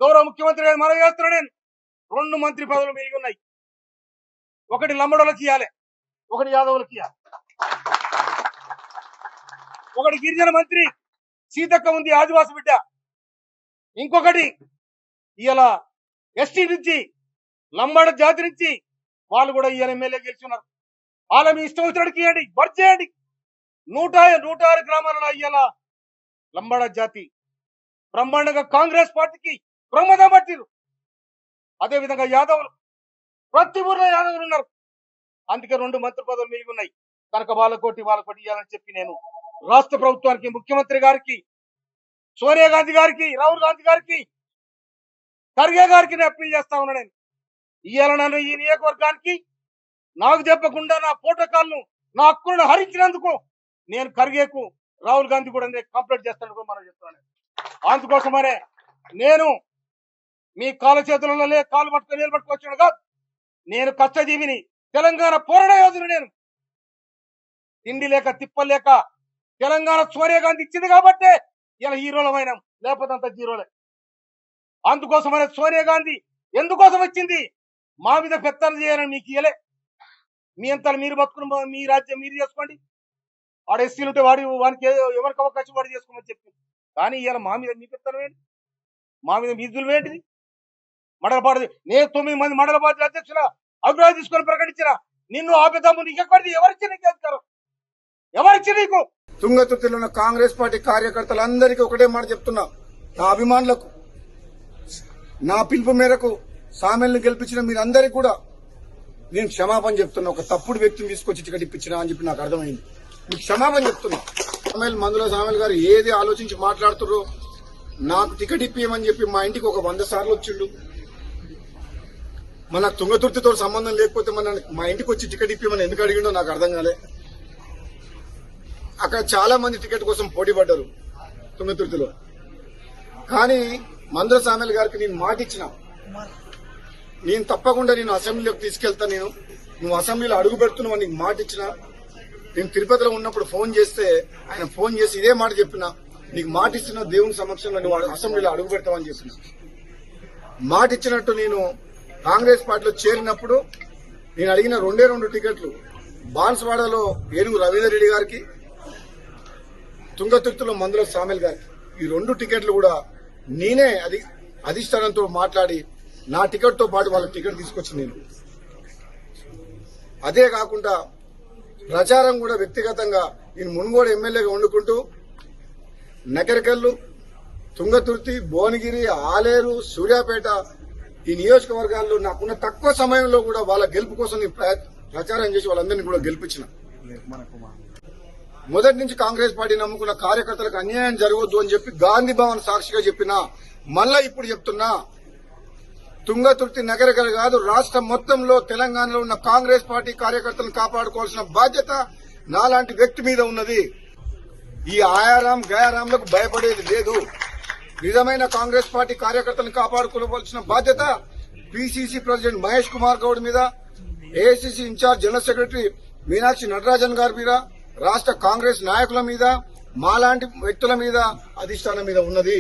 గౌరవ ముఖ్యమంత్రి గారు మనవి చేస్తున్నాను. నేను 2 మంత్రి పదవులు మిగిలి ఉన్నాయి. ఒకటి లంబడోళ్ళకి ఇవ్వాలి, ఒకటి యాదవులకి ఇవ్వాలి. ఒకటి గిరిజన మంత్రి సీతక్క ఉంది, ఆదివాసి బిడ్డ. ఇంకొకటి ఇలా ఎస్టీ నుంచి లంబాడ జాతి నుంచి వాళ్ళు కూడా ఇవాళ ఎమ్మెల్యే గెలుచున్నారు. వాళ్ళ మీ ఇష్టం వచ్చినడికి ఇవ్వండి, బర్త్ చేయండి. 106 గ్రామాలలో ఇవాళ లంబాడ జాతి బ్రహ్మాండంగా కాంగ్రెస్ పార్టీకి ప్రమాదం పట్టిరు. అదేవిధంగా యాదవులు ప్రతి ఊర్లో యాదవులు ఉన్నారు. అందుకే 2 మంత్రి పదవులు మిగిలి ఉన్నాయి. కనుక వాళ్ళకోటి ఇవ్వాలని చెప్పి నేను రాష్ట్ర ప్రభుత్వానికి, ముఖ్యమంత్రి గారికి, సోనియా గాంధీ గారికి, రాహుల్ గాంధీ గారికి, ఖర్గే గారికి నేను అప్పీల్ చేస్తా ఉన్నా. నేను ఇవాళ నన్ను ఈ నియోజకవర్గానికి నాకు చెప్పకుండా నా ప్రోటోకాల్ను, నా హక్కులను హరించినందుకు నేను ఖర్గేకు, రాహుల్ గాంధీ కూడా కంప్లైంట్ చేస్తాను మనం చెప్తాను. అందుకోసమనే నేను మీ కాళ్ళ చేతులలో కాలు పట్టుకొని నిలబట్టుకొచ్చాను కాదు. నేను కష్టజీవిని, తెలంగాణ పోరాట యోధుడు. నేను తిండి లేక తిప్పలేక తెలంగాణ సోనియా గాంధీ ఇచ్చింది కాబట్టే ఇలా హీరోలమైన, లేకపోతే అంత జీరోలే. అందుకోసమనే సోనియా గాంధీ ఎందుకోసం వచ్చింది? మా మీద పెత్తనం చేయాలని మీకు ఇయ్యలే. మీ అంతా మీరు బతుకుని మీ రాజ్యం మీరు చేసుకోండి. వాడు ఎస్సీలు ఉంటే వానికి ఎవరికి అవకాశం వాడు చేసుకోమని చెప్పింది. కానీ ఇలా మా మీద మీ పెత్తనం ఏంటి? మా మీద మీ దులు ఏంటిది? మండలపాడు నేను 9 మంది మండలపాడు అధ్యక్షుల అభిప్రాయం తీసుకొని ప్రకటించిన నిన్ను ఆపేద్దాము. నీకెక్కడిది? ఎవరిచ్చి నీకు అధికారం? ఎవరిచ్చి నీకు? తుంగతుర్తిలో ఉన్న కాంగ్రెస్ పార్టీ కార్యకర్తలందరికీ ఒకటే మాట చెప్తున్నా. నా అభిమానులకు, నా పిలుపు మేరకు సామెల్ని గెలిపించిన మీరందరికీ కూడా నేను క్షమాపణ చెప్తున్నా. ఒక తప్పుడు వ్యక్తిని తీసుకొచ్చి టికెట్ ఇప్పించినా అని చెప్పి నాకు అర్థమైంది. మీకు క్షమాపణ చెప్తున్నా. మందుల సామెల్ గారు ఏది ఆలోచించి మాట్లాడుతుర్రో, నాకు టికెట్ ఇప్పియమని చెప్పి మా ఇంటికి ఒక 100 సార్లు వచ్చిండు. మన తుంగతుర్తితో సంబంధం లేకపోతే మా ఇంటికి వచ్చి టికెట్ ఇప్పిమని ఎందుకు అడిగిండో నాకు అర్థం కాలే. అక్కడ చాలా మంది టికెట్ కోసం పోటీ పడ్డారు తుంగతుర్తిలో. కానీ మందుల సామెల్ గారికి నేను మాట ఇచ్చిన, నేను తప్పకుండా నేను అసెంబ్లీలోకి తీసుకెళ్తా, నువ్వు అసెంబ్లీలో అడుగు పెడుతున్నావు నీకు మాట ఇచ్చిన. నేను తిరుపతిలో ఉన్నప్పుడు ఫోన్ చేస్తే ఆయన ఫోన్ చేసి ఇదే మాట చెప్పిన, నీకు మాట ఇస్తున్న దేవుని సమక్షంలో నువ్వు అసెంబ్లీలో అడుగు పెడతావని చెప్పిన. మాట ఇచ్చినట్టు నేను కాంగ్రెస్ పార్టీలో చేరినప్పుడు నేను అడిగిన 2 టికెట్లు బాన్స్వాడలో ఏనుగు రవీందర్ రెడ్డి గారికి, తుంగతుర్తిలో మందుల సామెల్ గారికి. ఈ 2 టికెట్లు కూడా నేనే అధిష్టానంతో మాట్లాడి నా టికెట్ తో పాటు వాళ్ళ టికెట్ తీసుకొచ్చి నేను. అదే కాకుండా ప్రచారం కూడా వ్యక్తిగతంగా నేను మున్గోడు ఎమ్మెల్యేగా వండుకుంటూ నకరికల్లు, తుంగతుర్తి, భువనగిరి, ఆలేరు, సూర్యాపేట ఈ నియోజకవర్గాల్లో నాకున్న తక్కువ సమయంలో కూడా వాళ్ళ గెలుపు కోసం నేను ప్రచారం చేసి వాళ్ళందరినీ కూడా గెలిపించిన. మొదటి నుంచి కాంగ్రెస్ పార్టీ నమ్ముకున్న కార్యకర్తలకు అన్యాయం జరగవద్దు అని చెప్పి గాంధీ భవన్ సాక్షిగా చెప్పినా, మళ్ళా ఇప్పుడు చెప్తున్నా, తుంగతుర్తి నగరకల్ కాదు రాష్ట్రం మొత్తంలో తెలంగాణలో ఉన్న కాంగ్రెస్ పార్టీ కార్యకర్తలను కాపాడుకోవాల్సిన బాధ్యత నాలాంటి వ్యక్తి మీద ఉన్నది. ఈ ఆయారాం గయారాంలకు భయపడేది లేదు. నిజమైన కాంగ్రెస్ పార్టీ కార్యకర్తలను కాపాడుకోవాల్సిన బాధ్యత పిసిసి ప్రెసిడెంట్ మహేష్ కుమార్ గౌడ్ మీద, AICC in charge general secretary Meenakshi Natarajan గారి మీద, రాష్ట్ర కాంగ్రెస్ నాయకుల మీద, మాలాంటి వ్యక్తుల మీద, అధిష్టానం మీద ఉన్నది.